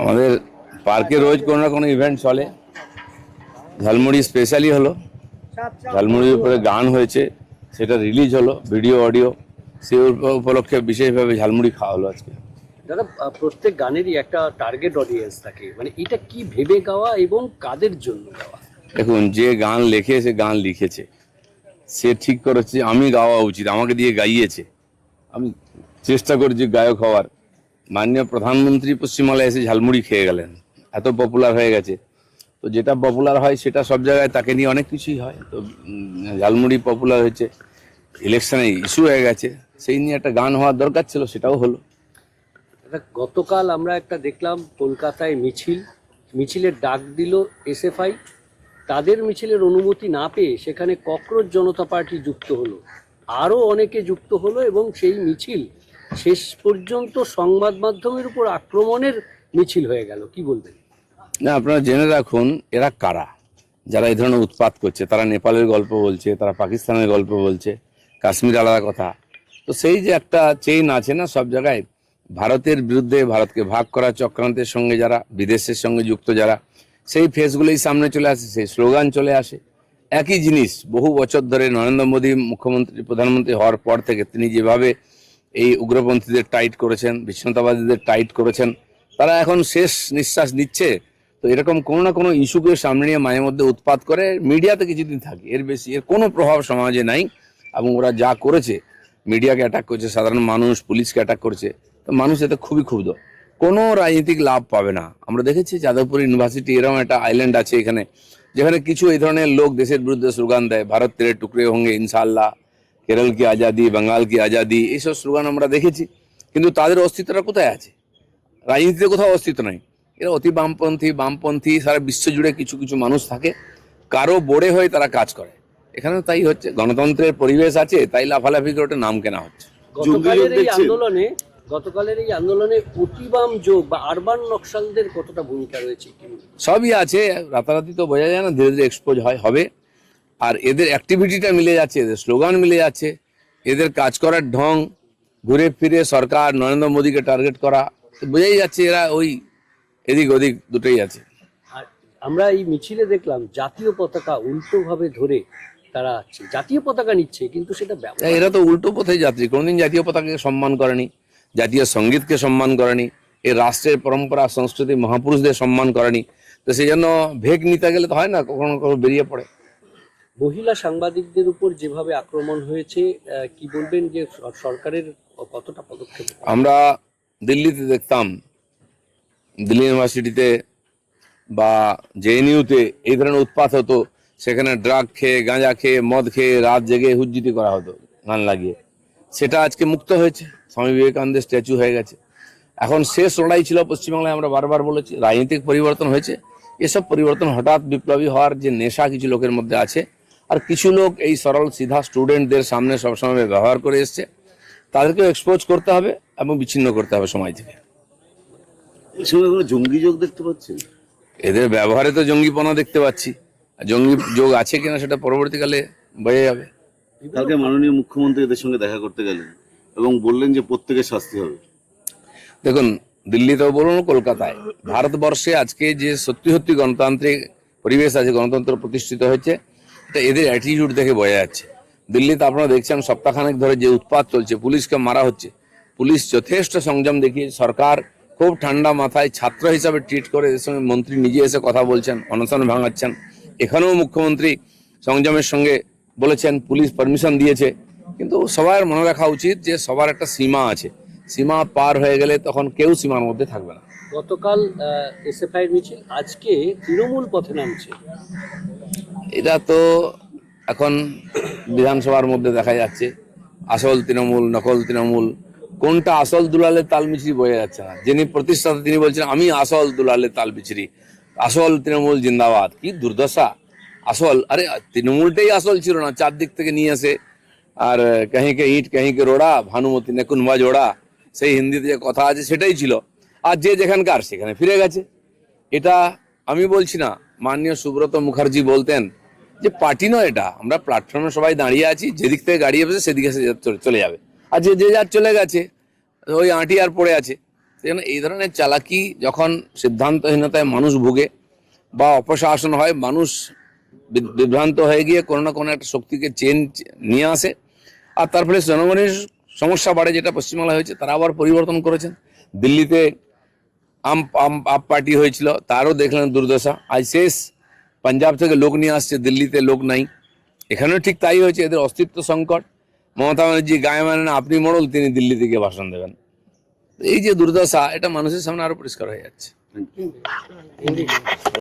আমাদের পার্কে রোজ কোনো না কোনো ইভেন্ট চলে। ঝালমুড়ি স্পেশালি হলো, ঝালমুড়ির উপরে গান হয়েছে, সেটা রিলিজ হলো ভিডিও অডিও, সে উপলক্ষে বিশেষভাবে ঝালমুড়ি খাওয়া হলো আজকে। দাদা, প্রত্যেক গানেরই একটা টার্গেট অডিয়েন্স থাকে, মানে এটা কি ভেবে গাওয়া এবং কাদের জন্য গাওয়া? দেখুন, যে গান লেখে সে গান লিখেছে, সে ঠিক করেছে আমি গাওয়া উচিত, আমাকে দিয়ে গাইয়েছে, আমি চেষ্টা করছি গায়ক হওয়ার। মাননীয় প্রধানমন্ত্রী পশ্চিমবাংলায় এসে ঝালমুড়ি খেয়ে গেলেন, এত পপুলার হয়ে গেছে। তো যেটা পপুলার হয় সেটা সব জায়গায় তাকে নিয়ে অনেক কিছুই হয়। তো ঝালমুড়ি পপুলার হয়েছে, ইলেকশনে ইস্যু হয়ে গেছে, সেই নিয়ে একটা গান হওয়ার দরকার ছিল, সেটাও হলো। গতকাল আমরা একটা দেখলাম কলকাতায় মিছিলের ডাক দিল এসএফআই, তাদের মিছিলের অনুমতি না পেয়ে সেখানে ককরোচ জনতা পার্টি যুক্ত হলো, আরও অনেকে যুক্ত হলো এবং সেই মিছিল শেষ পর্যন্ত সংবাদ মাধ্যমের উপর আক্রমণের মিছিল হয়ে গেল। কি বলবেন? না, আপনারা জেনে রাখুন এরা কারা, যারা এই ধরনের উৎপাত করছে। তারা নেপালের গল্প বলছে, তারা পাকিস্তানের গল্প বলছে, কাশ্মীর আলাদা কথা। তো সেই যে একটা চেইন আছে না সব জায়গায়, ভারতের বিরুদ্ধে, ভারতকে ভাগ করা চক্রান্তের সঙ্গে যারা, বিদেশের সঙ্গে যুক্ত যারা, সেই ফেসগুলোই সামনে চলে আসে, সেই স্লোগান চলে আসে। একই জিনিস বহু বছর ধরে নরেন্দ্র মোদী প্রধানমন্ত্রী হওয়ার পর থেকে তিনি যেভাবে এই উগ্রপন্থীদের টাইট করেছেন, বিচ্ছিন্নতাবাদীদের টাইট করেছেন, তারা এখন শেষ নিঃশ্বাস নিচ্ছে। তো এরকম কোনো না কোনো ইস্যুকে সামনে নিয়ে মাঝে মধ্যে উৎপাত করে, মিডিয়াতে কিছুদিন থাকে, এর বেশি এর কোনো প্রভাব সমাজে নাই। এবং ওরা যা করেছে, মিডিয়াকে অ্যাটাক করছে, সাধারণ মানুষ, পুলিশকে অ্যাটাক করছে, তো মানুষ এতে খুবই ক্ষুব্ধ। কোনো রাজনৈতিক লাভ পাবে না। আমরা দেখেছি যাদবপুর ইউনিভার্সিটি এরকম একটা আইল্যান্ড আছে এখানে, যেখানে কিছু এই ধরনের লোক দেশের বিরুদ্ধে স্লোগান দেয়, ভারত তেরে টুকরে হোঙ্গে ইনশাআল্লাহ, কেরল কি আজাদি, বাঙ্গাল কি আজাদি, এইসব স্লোগান আমরা দেখেছি। কিন্তু তাদের অস্তিত্বটা কোথায় আছে? রাজনীতিতে কোথাও অস্তিত্ব নাই। এরা অতি বামপন্থী সারা বিশ্ব জুড়ে কিছু কিছু মানুষ থাকে, কারো বোর্ডে হয়ে তারা কাজ করে। এখানে তাই হচ্ছে, গণতন্ত্রের পরিবেশ আছে, তাই লাফালাফি করে ওটা নাম কেনা হচ্ছে। গতকালের এই আন্দোলনে অতিবাম যোগ বা আরবান নকশালদের কতটা ভূমিকা রয়েছে? সবই আছে, রাতারাতি তো বোঝা যায় না, ধীরে ধীরে এক্সপোজ হবে। আর এদের অ্যাক্টিভিটিটা মিলে যাচ্ছে, এদের স্লোগান মিলে যাচ্ছে, এদের কাজ করার ঢং, ঘুরে ফিরে সরকার নরেন্দ্র মোদীকে টার্গেট করা, বোঝাই যাচ্ছে এরা ওই এদিক ওদিক দুটোই আছে। আর আমরা এই মিছিলে দেখলাম জাতীয় পতাকা উল্টোভাবে ধরে তারা জাতীয় পতাকা নিচ্ছে, কিন্তু সেটা এরা তো উল্টো পথে যাত্রী, কোনোদিন জাতীয় পতাকাকে সম্মান করেনি, জাতীয় সঙ্গীতকে সম্মান করেনি, এই রাষ্ট্রের পরম্পরা সংস্কৃতি মহাপুরুষদের সম্মান করেনি। তো সেই জন্য ভেগ নিতে গেলে তো হয় না, কখনো কখনো বেরিয়ে পড়ে। মহিলা সাংবাদিকদের উপর যেভাবে আক্রমণ হয়েছে, কি বলবেন যে সরকারের কতটা পদক্ষেপ? আমরা দিল্লিতে দেখতাম, দিল্লি ইউনিভার্সিটিতে বা জেএনইউতে এই ধরনের উৎপাত হতো, সেখানে ড্রাগ খেয়ে, গাঁজা খেয়ে, মদ খেয়ে রাত জেগে হুজ্জিতি করা হতো গান লাগিয়ে। সেটা আজকে মুক্ত হয়েছে, স্বামী বিবেকানন্দের স্ট্যাচু হয়ে গেছে। এখন শেষ লড়াই ছিল পশ্চিমবাংলায়, আমরা বারবার বলেছি রাজনৈতিক পরিবর্তন হয়েছে। এসব পরিবর্তন হঠাৎ বিপ্লবী হওয়ার যে নেশা কিছু লোকের মধ্যে আছে, আর কিছু লোক এই সরল সিধা স্টুডেন্টদের সামনে সবসময় ব্যবহার করে এসছে, তাদেরকেও এক্সপোজ করতে হবে এবং বিচ্ছিন্ন করতে হবে সমাজ থেকে। এই সময় কোনো জঙ্গি যোগ দেখতে পাচ্ছেন? এদের ব্যবহারে তো জঙ্গিপনা দেখতে পাচ্ছি, জঙ্গি যোগ আছে কিনা সেটা পরবর্তীকালে বোঝা যাবে। কালকে মাননীয় মুখ্যমন্ত্রী এদের সঙ্গে দেখা করতে গেলেন এবং বললেন যে প্রত্যেকের শাস্তি হবে। দেখুন, দিল্লিতেও বলুন, কলকাতায়, ভারতবর্ষে আজকে যে সত্যি সত্যি গণতান্ত্রিক পরিবেশ আছে, গণতন্ত্র প্রতিষ্ঠিত হয়েছে, এটা এদের অ্যাটিটিউড দেখে বোঝা যাচ্ছে। দিল্লিতে আপনারা দেখছেন সপ্তাহখানেক ধরে যে উৎপাত চলছে, পুলিশকে মারা হচ্ছে, পুলিশ যথেষ্ট সংযম দেখিয়ে, সরকার খুব ঠান্ডা মাথায় ছাত্র হিসাবে ট্রিট করে, এর সঙ্গে মন্ত্রী নিজে এসে কথা বলছেন, অনশন ভাঙাচ্ছেন। এখানেও মুখ্যমন্ত্রী সংযমের সঙ্গে বলেছেন, পুলিশ পারমিশন দিয়েছে। কিন্তু সবার মনে রাখা উচিত যে সবার একটা সীমা আছে, সীমা পার হয়ে গেলে তখন কেউ সীমার মধ্যে থাকবে না। গতকাল এসএফআই মিছিল, আজকে তৃণমূল পথে নামছে। এটা তো এখন বিধানসভার মধ্যে দেখা যাচ্ছে, আসল তৃণমূল নকল তৃণমূল, কোনটা আসল দুলালের তাল মিছরি বোঝা যাচ্ছে না। যিনি প্রতিষ্ঠাতা তিনি বলছেন আমি আসল দুলালের তাল মিছরি, আসল তৃণমূল জিন্দাবাদ। কি দুর্দশা! আসল, আরে তৃণমূলটাই আসল ছিল না, চারদিক থেকে নিয়ে আসে। আর কাহিঁকে ইট কাহিঁকে রোড়া, ভানুমতি নে কুনভা জোড়া, সেই হিন্দিতে যে কথা আছে সেটাই ছিল। আর যে যেখানকার সেখানে ফিরে গেছে। এটা আমি বলছি না, মাননীয় সুব্রত মুখার্জি বলতেন যে পার্টি নয় এটা, আমরা প্ল্যাটফর্মে সবাই দাঁড়িয়ে আছি, যেদিক থেকে গাড়ি এসেছে সেদিকে চলে যাবে। আর যে যার চলে গেছে, ওই আঁটি আর পড়ে আছে। এই ধরনের চালাকি যখন সিদ্ধান্তহীনতায় মানুষ ভুগে বা অপশাসন হয়, মানুষ বিভ্রান্ত হয়ে গিয়ে কোনো না কোনো একটা শক্তিকে চেঞ্জ নিয়ে আসে, আর তার ফলে জনগণের সমস্যা বাড়ে, যেটা পশ্চিমবাংলায় হয়েছে। তারা আবার পরিবর্তন করেছেন। দিল্লিতে আপ পার্টি হয়েছিল, তারও দেখলেন দুর্দশা। আজ শেষ পাঞ্জাব থেকে লোক নিয়ে আসছে, দিল্লিতে লোক নাই। এখানেও ঠিক তাই হয়েছে, এদের অস্তিত্ব সংকট। মমতা ব্যানার্জি গায়ে মানে না, আপনি মোড়ল, তিনি দিল্লি থেকে ভাষণ দেবেন। এই যে দুর্দশা, এটা মানুষের সামনে আরো পরিষ্কার হয়ে যাচ্ছে।